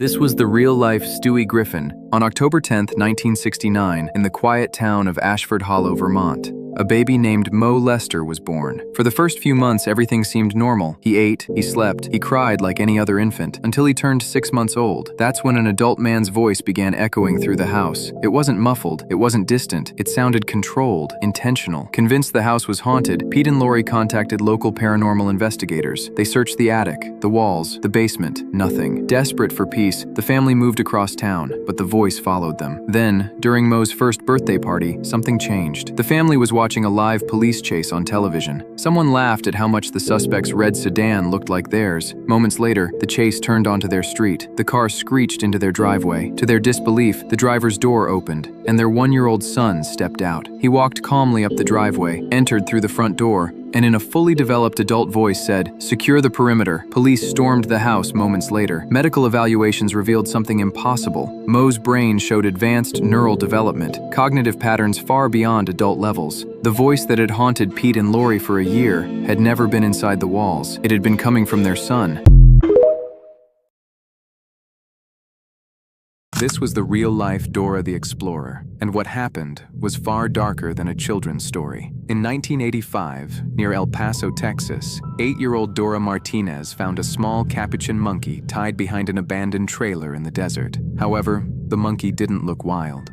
This was the real-life Stewie Griffin on October 10, 1969, in the quiet town of Ashford Hollow, Vermont. A baby named Mo Lester was born. For the first few months, everything seemed normal. He ate, he slept, he cried like any other infant, until he turned 6 months old. That's when an adult man's voice began echoing through the house. It wasn't muffled, it wasn't distant, it sounded controlled, intentional. Convinced the house was haunted, Pete and Lori contacted local paranormal investigators. They searched the attic, the walls, the basement, nothing. Desperate for peace, the family moved across town, but the voice followed them. Then, during Mo's first birthday party, something changed. The family was watching a live police chase on television. Someone laughed at how much the suspect's red sedan looked like theirs. Moments later, the chase turned onto their street. The car screeched into their driveway. To their disbelief, the driver's door opened, and their 1-year-old son stepped out. He walked calmly up the driveway, entered through the front door, and in a fully developed adult voice said, "Secure the perimeter." Police stormed the house moments later. Medical evaluations revealed something impossible. Mo's brain showed advanced neural development, cognitive patterns far beyond adult levels. The voice that had haunted Pete and Lori for a year had never been inside the walls. It had been coming from their son. This was the real-life Dora the Explorer, and what happened was far darker than a children's story. In 1985, near El Paso, Texas, 8-year-old Dora Martinez found a small capuchin monkey tied behind an abandoned trailer in the desert. However, the monkey didn't look wild.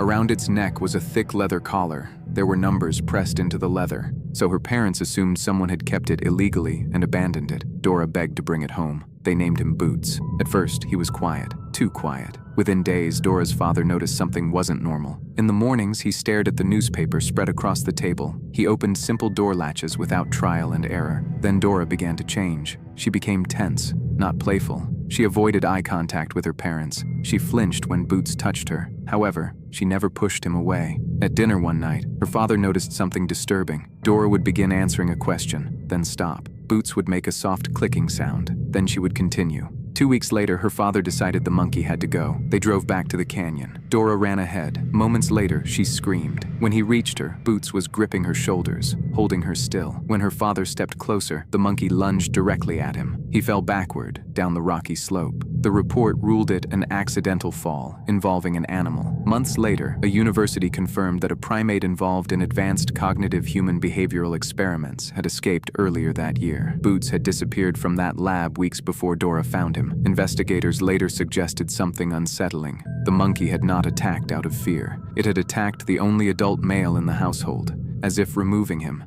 Around its neck was a thick leather collar. There were numbers pressed into the leather, so her parents assumed someone had kept it illegally and abandoned it. Dora begged to bring it home. They named him Boots. At first, he was quiet, too quiet. Within days, Dora's father noticed something wasn't normal. In the mornings, he stared at the newspaper spread across the table. He opened simple door latches without trial and error. Then Dora began to change. She became tense, not playful. She avoided eye contact with her parents. She flinched when Boots touched her. However, she never pushed him away. At dinner one night, her father noticed something disturbing. Dora would begin answering a question, then stop. Boots would make a soft clicking sound, then she would continue. 2 weeks later, her father decided the monkey had to go. They drove back to the canyon. Dora ran ahead. Moments later, she screamed. When he reached her, Boots was gripping her shoulders, holding her still. When her father stepped closer, the monkey lunged directly at him. He fell backward, down the rocky slope. The report ruled it an accidental fall, involving an animal. Months later, a university confirmed that a primate involved in advanced cognitive human behavioral experiments had escaped earlier that year. Boots had disappeared from that lab weeks before Dora found him. Investigators later suggested something unsettling. The monkey had not attacked out of fear. It had attacked the only adult male in the household, as if removing him.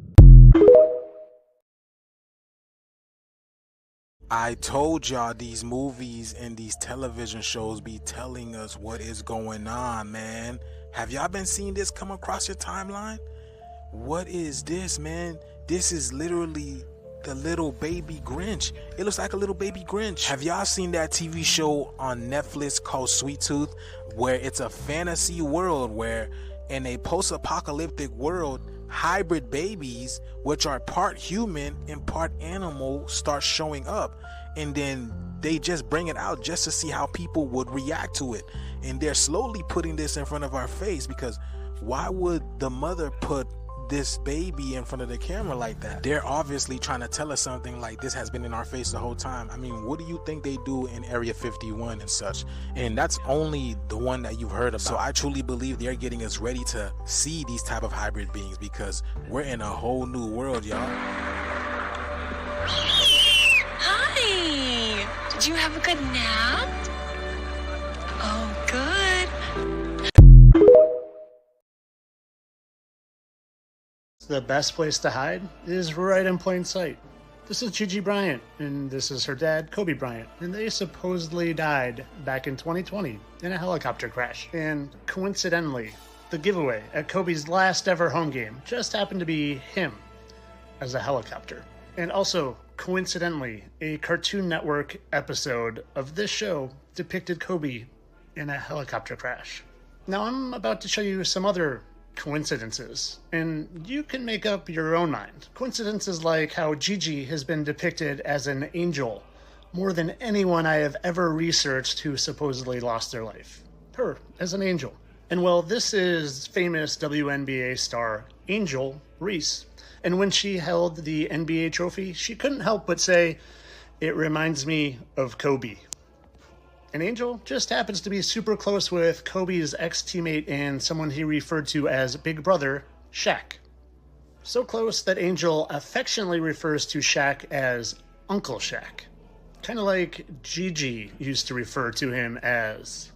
I told y'all these movies and these television shows be telling us what is going on, man. Have y'all been seeing this come across your timeline? What is this, man? This is literally the little baby Grinch. It looks like a little baby Grinch. Have y'all seen that TV show on Netflix called Sweet Tooth, where it's a fantasy world where in a post-apocalyptic world, hybrid babies, which are part human and part animal, start showing up, and then they just bring it out just to see how people would react to it. And they're slowly putting this in front of our face, because why would the mother put this baby in front of the camera like that? They're obviously trying to tell us something, like this has been in our face the whole time. I mean, what do you think they do in Area 51 and such? And that's only the one that you've heard about. So I truly believe they're getting us ready to see these type of hybrid beings, because we're in a whole new world, y'all. Hi! Did you have a good nap? Oh, good. The best place to hide is right in plain sight. This is Gigi Bryant, and this is her dad, Kobe Bryant, and they supposedly died back in 2020 in a helicopter crash. And coincidentally, the giveaway at Kobe's last ever home game just happened to be him as a helicopter. And also, coincidentally, a Cartoon Network episode of this show depicted Kobe in a helicopter crash. Now I'm about to show you some other coincidences, and you can make up your own mind. Coincidences like how Gigi has been depicted as an angel more than anyone I have ever researched who supposedly lost their life. Her as an angel. And well, this is famous WNBA star Angel Reese. And when she held the NBA trophy, she couldn't help but say, It reminds me of Kobe. And Angel just happens to be super close with Kobe's ex-teammate and someone he referred to as Big Brother, Shaq. So close that Angel affectionately refers to Shaq as Uncle Shaq. Kind of like Gigi used to refer to him as.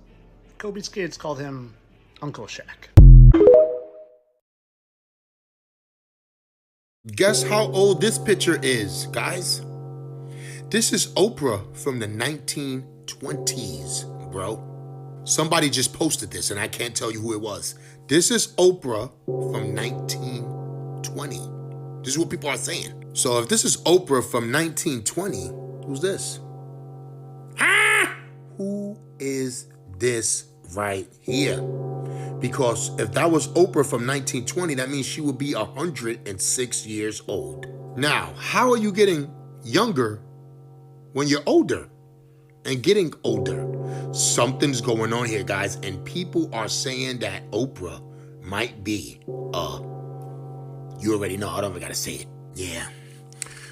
Kobe's kids called him Uncle Shaq. Guess how old this picture is, guys? This is Oprah from the 1920s, bro. Somebody just posted this and I can't tell you who it was. This is Oprah from 1920. This is what people are saying. So if this is Oprah from 1920, who's this? Who is this right here? Because if that was Oprah from 1920, that means she would be 106 years old. Now, how are you getting younger when you're older and getting older? Something's going on here, guys, and people are saying that Oprah might be, you already know, I don't even gotta say it. Yeah.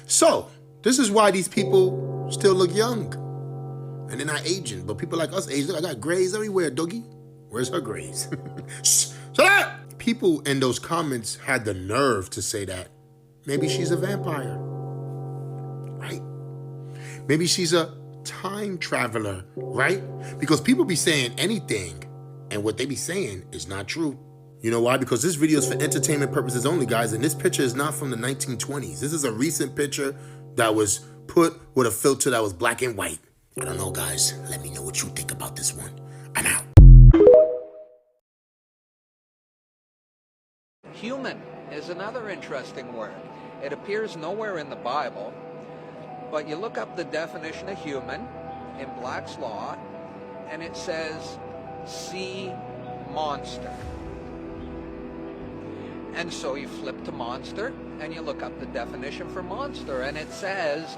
So, this is why these people still look young. And they're not aging, but people like us age. Look, I got grays everywhere, doggy. Where's her grays? Shut up! People in those comments had the nerve to say that maybe she's a vampire, right? Maybe she's a time traveler, right? Because people be saying anything, and what they be saying is not true. You know why? Because this video is for entertainment purposes only, guys, and this picture is not from the 1920s. This is a recent picture that was put with a filter that was black and white. I don't know, guys. Let me know what you think about this one. I'm out. Human is another interesting word. It appears nowhere in the Bible, but you look up the definition of human in Black's Law, and it says sea monster. And so you flip to monster, and you look up the definition for monster, and it says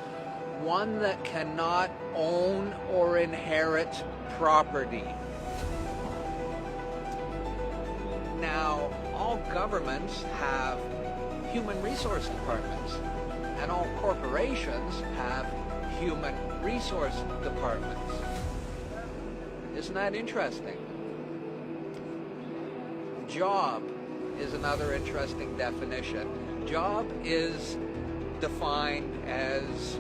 one that cannot own or inherit property. Now, all governments have human resource departments, and all corporations have human resource departments. Isn't that interesting? Job is another interesting definition. Job is defined as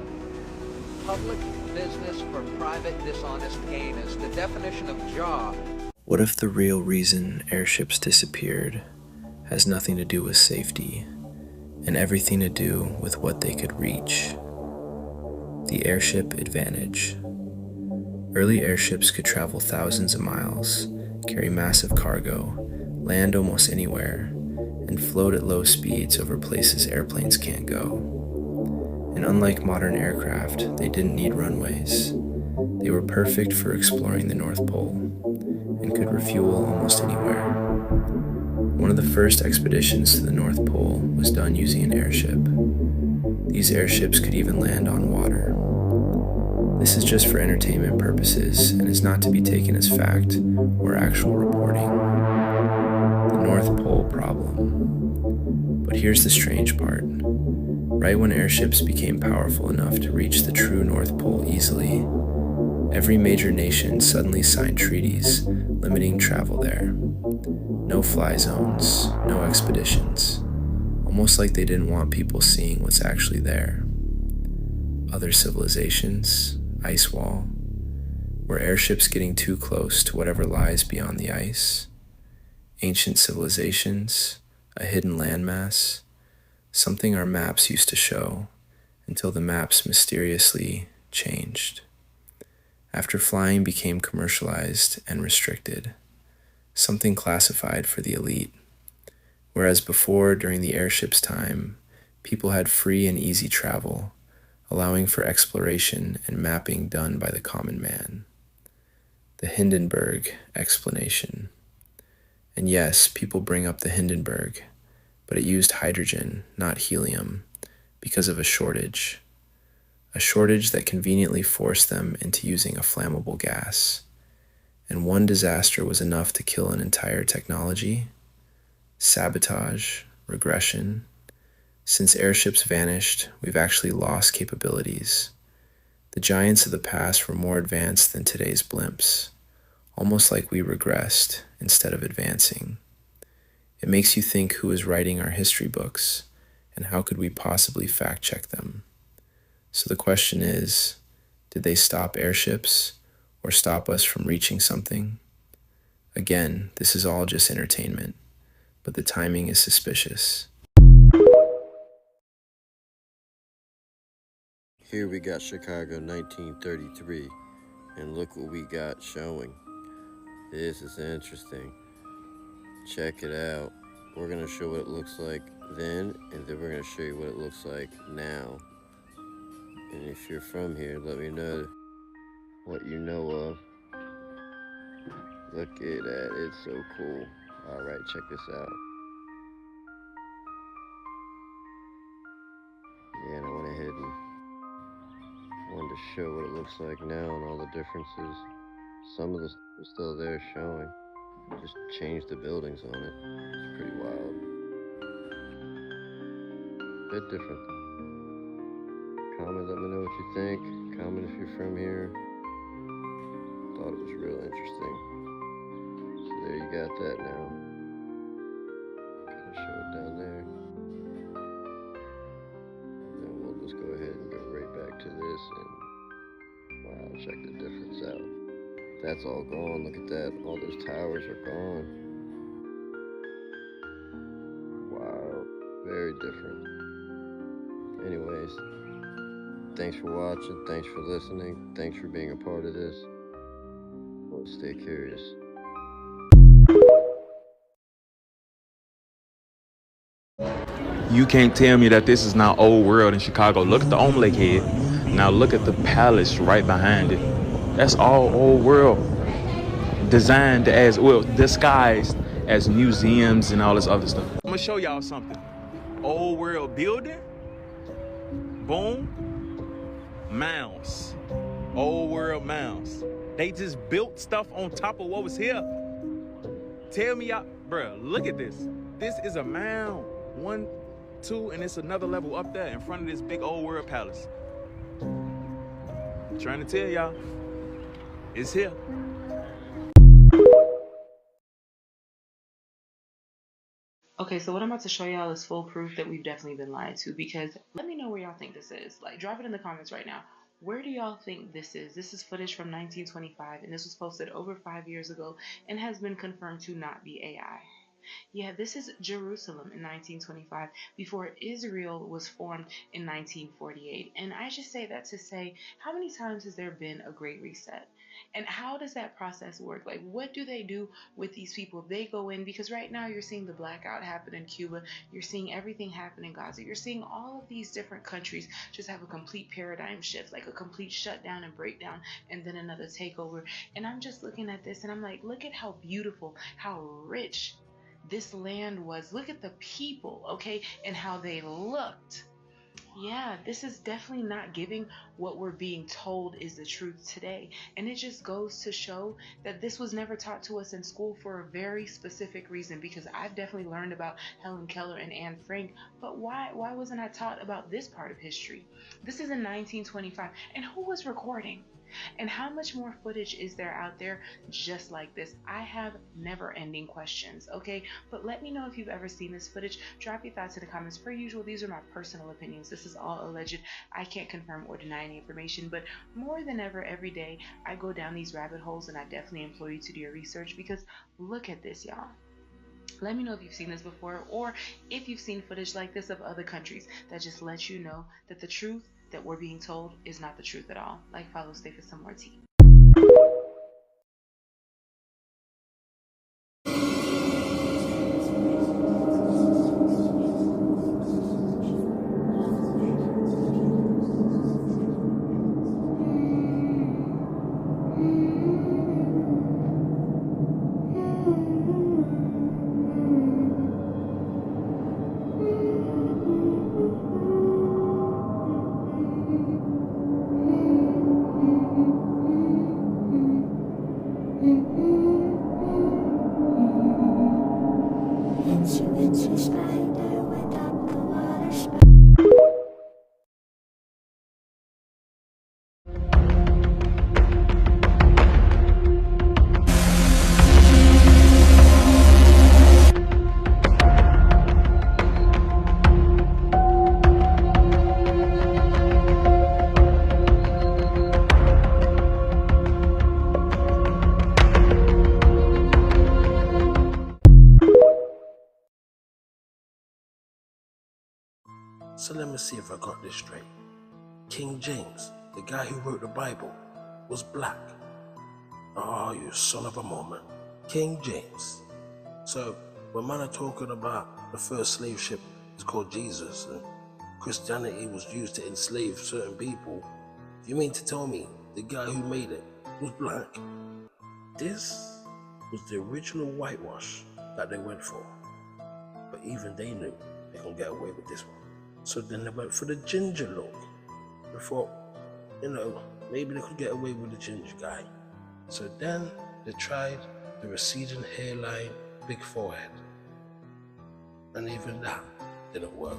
public business for private dishonest gain. Is the definition of job. What if the real reason airships disappeared has nothing to do with safety and everything to do with what they could reach? The airship advantage. Early airships could travel thousands of miles, carry massive cargo, land almost anywhere, and float at low speeds over places airplanes can't go. And unlike modern aircraft, they didn't need runways. They were perfect for exploring the North Pole and could refuel almost anywhere. One of the first expeditions to the North Pole was done using an airship. These airships could even land on water. This is just for entertainment purposes and is not to be taken as fact or actual reporting. The North Pole problem. But here's the strange part. Right when airships became powerful enough to reach the true North Pole easily, every major nation suddenly signed treaties limiting travel there. No fly zones, no expeditions. Almost like they didn't want people seeing what's actually there. Other civilizations, ice wall. Were airships getting too close to whatever lies beyond the ice? Ancient civilizations, a hidden landmass, something our maps used to show until the maps mysteriously changed. After flying became commercialized and restricted, something classified for the elite. Whereas before, during the airship's time, people had free and easy travel, allowing for exploration and mapping done by the common man. The Hindenburg explanation. And yes, people bring up the Hindenburg, but it used hydrogen, not helium, because of a shortage. A shortage that conveniently forced them into using a flammable gas. And one disaster was enough to kill an entire technology. Sabotage, regression. Since airships vanished, we've actually lost capabilities. The giants of the past were more advanced than today's blimps, almost like we regressed instead of advancing. It makes you think who is writing our history books and how could we possibly fact check them. So the question is, did they stop airships or stop us from reaching something? Again, this is all just entertainment, but the timing is suspicious. Here we got Chicago 1933, and look what we got showing. This is interesting. Check it out. We're going to show what it looks like then, and then we're going to show you what it looks like now. And if you're from here, let me know what you know of. Look at that, it's so cool. Alright, check this out. Yeah, and I went ahead and wanted to show what it looks like now and all the differences. Some of the stuff is still there showing. Just changed the buildings on it. It's pretty wild. Bit different. Comment, let me know what you think. Comment if you're from here. Thought it was real interesting. So there you got that now. Gonna show it down there. Then we'll just go ahead and go right back to this and wow, check the difference out. That's all gone. Look at that. All those towers are gone. Wow. Very different. Anyways, thanks for watching. Thanks for listening. Thanks for being a part of this. Well, stay curious. You can't tell me that this is not old world in Chicago. Look at the Omelette head. Now look at the palace right behind it. That's all old world, designed as, well, disguised as museums and all this other stuff. I'm gonna show y'all something. Old world building, boom, mounds, old world mounds. They just built stuff on top of what was here. Tell me y'all, bruh, look at this. This is a mound, 1, 2, and it's another level up there in front of this big old world palace. I'm trying to tell y'all. It's here. Okay, so what I'm about to show y'all is full proof that we've definitely been lied to, because let me know where y'all think this is. Like, drop it in the comments right now. Where do y'all think this is? This is footage from 1925, and this was posted over 5 years ago and has been confirmed to not be AI. Yeah, this is Jerusalem in 1925 before Israel was formed in 1948. And I just say that to say, how many times has there been a great reset? And how does that process work? Like, what do they do with these people? They go in, because right now you're seeing the blackout happen in Cuba. You're seeing everything happen in Gaza. You're seeing all of these different countries just have a complete paradigm shift, like a complete shutdown and breakdown, and then another takeover. And I'm just looking at this and I'm like, look at how beautiful, how rich this land was. Look at the people, okay, and how they looked. Yeah, this is definitely not giving what we're being told is the truth today. And it just goes to show that this was never taught to us in school for a very specific reason, because I've definitely learned about Helen Keller and Anne Frank, but why wasn't I taught about this part of history? This is in 1925, and who was recording? And how much more footage is there out there just like this? I have never-ending questions, okay? But let me know if you've ever seen this footage. Drop your thoughts in the comments. Per usual, these are my personal opinions. This is all alleged. I can't confirm or deny any information, but more than ever, every day, I go down these rabbit holes, and I definitely implore you to do your research, because look at this, y'all. Let me know if you've seen this before, or if you've seen footage like this of other countries that just lets you know that the truth that we're being told is not the truth at all. Like, follow, stay for some more tea. So let me see if I got this straight. King James, the guy who wrote the Bible, was black. Oh, you son of a moment. King James. So when man are talking about the first slave ship is called Jesus and Christianity was used to enslave certain people, you mean to tell me the guy who made it was black? This was the original whitewash that they went for. But even they knew they couldn't get away with this one. So then they went for the ginger look. They thought, maybe they could get away with the ginger guy. So then they tried the receding hairline, big forehead. And even that didn't work.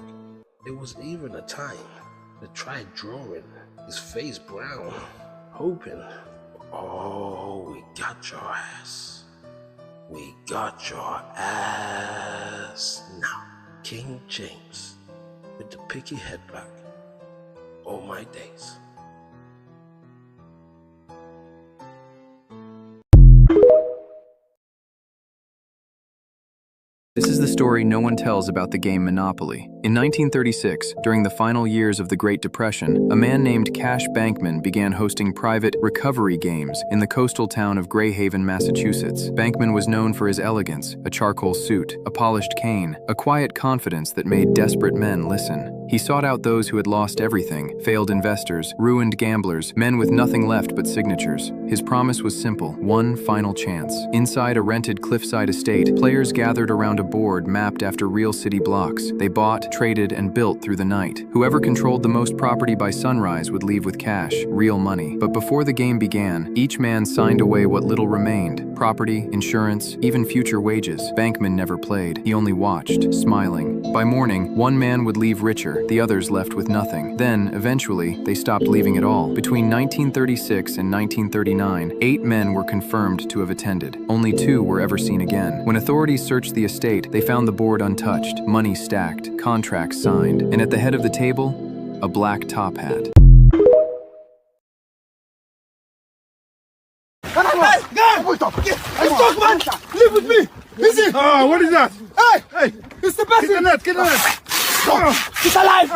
It was even a time they tried drawing his face brown, hoping, oh, we got your ass. We got your ass. Now, King James with the picky head back. Oh my days. This is the story no one tells about the game Monopoly. In 1936, during the final years of the Great Depression, a man named Cash Bankman began hosting private recovery games in the coastal town of Greyhaven, Massachusetts. Bankman was known for his elegance, a charcoal suit, a polished cane, a quiet confidence that made desperate men listen. He sought out those who had lost everything, failed investors, ruined gamblers, men with nothing left but signatures. His promise was simple, one final chance. Inside a rented cliffside estate, players gathered around a board mapped after real city blocks. They bought, traded, and built through the night. Whoever controlled the most property by sunrise would leave with cash, real money. But before the game began, each man signed away what little remained: property, insurance, even future wages. Bankman never played. He only watched, smiling. By morning, one man would leave richer, the others left with nothing. Then, eventually, they stopped leaving at all. Between 1936 and 1939, 8 men were confirmed to have attended. Only 2 were ever seen again. When authorities searched the estate, they found the board untouched, money stacked, contracts signed, and at the head of the table, a black top hat. Let's talk, man! Live with me! Easy! Oh, what is that? Hey! It's the best! Get the net! He's alive!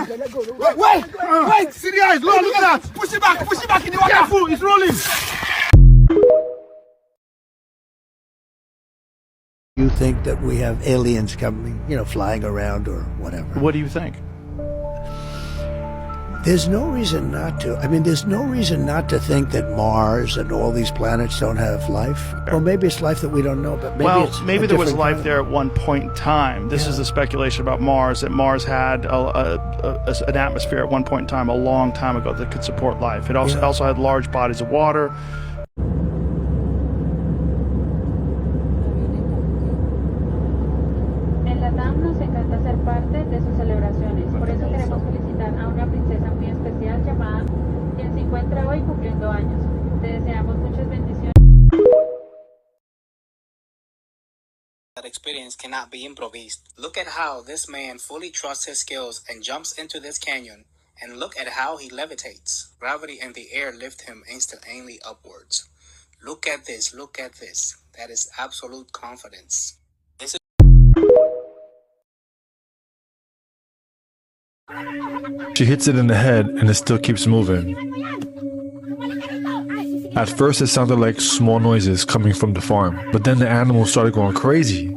Wait! See the eyes! Look at that! Push it back in the water! Careful, it's rolling! You think that we have aliens coming, flying around or whatever. What do you think? There's no reason not to. There's no reason not to think that Mars and all these planets don't have life. Or maybe it's life that we don't know, but maybe there was life there at one point in time. This is the speculation about Mars, that Mars had an atmosphere at one point in time, a long time ago, that could support life. It also had large bodies of water. That experience cannot be improvised. Look at how this man fully trusts his skills and jumps into this canyon, and look at how he levitates. Gravity and the air lift him instantly upwards. Look at this. That is absolute confidence. She hits it in the head and it still keeps moving. At first it sounded like small noises coming from the farm, but then the animals started going crazy.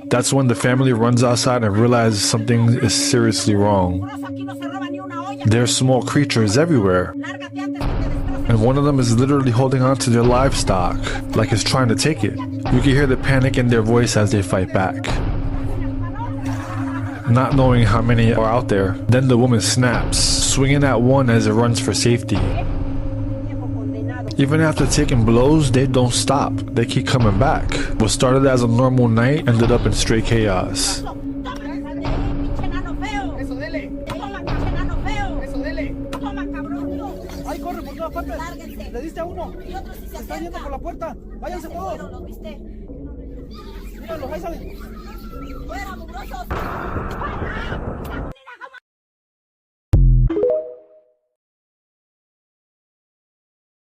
That's when the family runs outside and realizes something is seriously wrong. There's small creatures everywhere, and one of them is literally holding on to their livestock, like it's trying to take it. You can hear the panic in their voice as they fight back, not knowing how many are out there. Then the woman snaps, swinging at one as it runs for safety. Even after taking blows, they don't stop. They keep coming back. What started as a normal night ended up in straight chaos.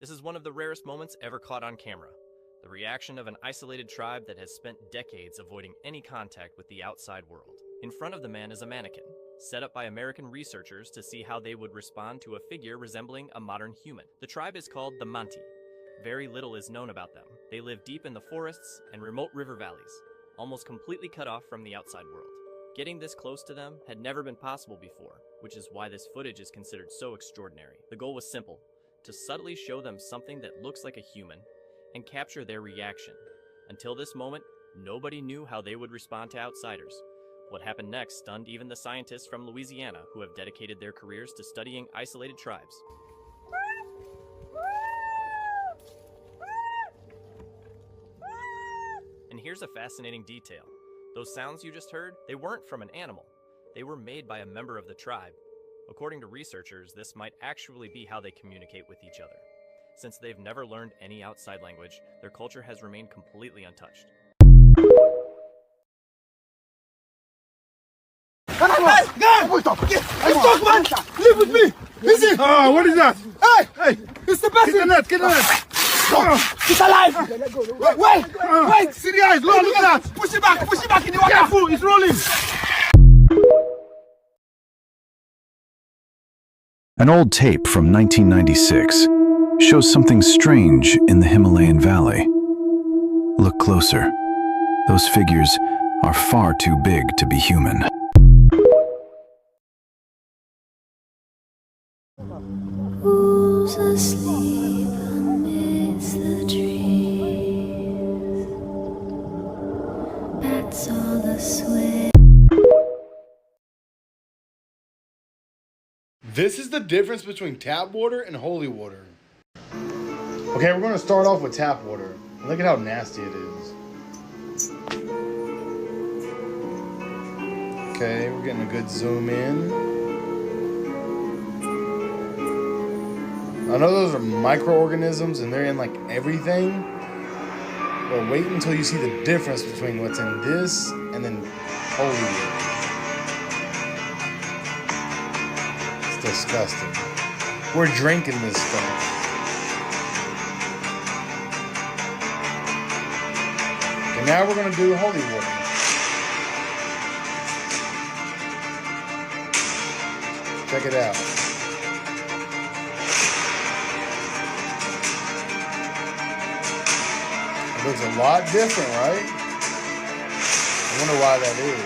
This is one of the rarest moments ever caught on camera. The reaction of an isolated tribe that has spent decades avoiding any contact with the outside world. In front of the man is a mannequin. set up by American researchers to see how they would respond to a figure resembling a modern human. The tribe is called the Manti. Very little is known about them. They live deep in the forests and remote river valleys, almost completely cut off from the outside world. Getting this close to them had never been possible before, which is why this footage is considered so extraordinary. The goal was simple: to subtly show them something that looks like a human and capture their reaction. Until this moment, nobody knew how they would respond to outsiders. What happened next stunned even the scientists from Louisiana who have dedicated their careers to studying isolated tribes. And here's a fascinating detail. Those sounds you just heard, they weren't from an animal. They were made by a member of the tribe. According to researchers, this might actually be how they communicate with each other. Since they've never learned any outside language, their culture has remained completely untouched. Guys! Let's talk, man! Live with me! Listen! Oh, what is that? Hey! It's the best! Get the net! Get the net! It's alive! Wait! See the eyes! Look at that! Push it back in the water! Careful! It's rolling! An old tape from 1996 shows something strange in the Himalayan valley. Look closer. Those figures are far too big to be human. Who's asleep amidst the trees? Bats all the sweat. This is the difference between tap water and holy water. Okay, we're gonna start off with tap water. Look at how nasty it is. Okay, we're getting a good zoom in. I know those are microorganisms and they're in like everything, but wait until you see the difference between what's in this and then holy water. It's disgusting. We're drinking this stuff. Okay, now we're gonna do holy water. Check it out. It looks a lot different, right? I wonder why that is.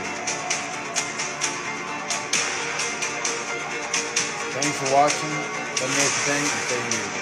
Thanks for watching. Let me know what you think and stay here.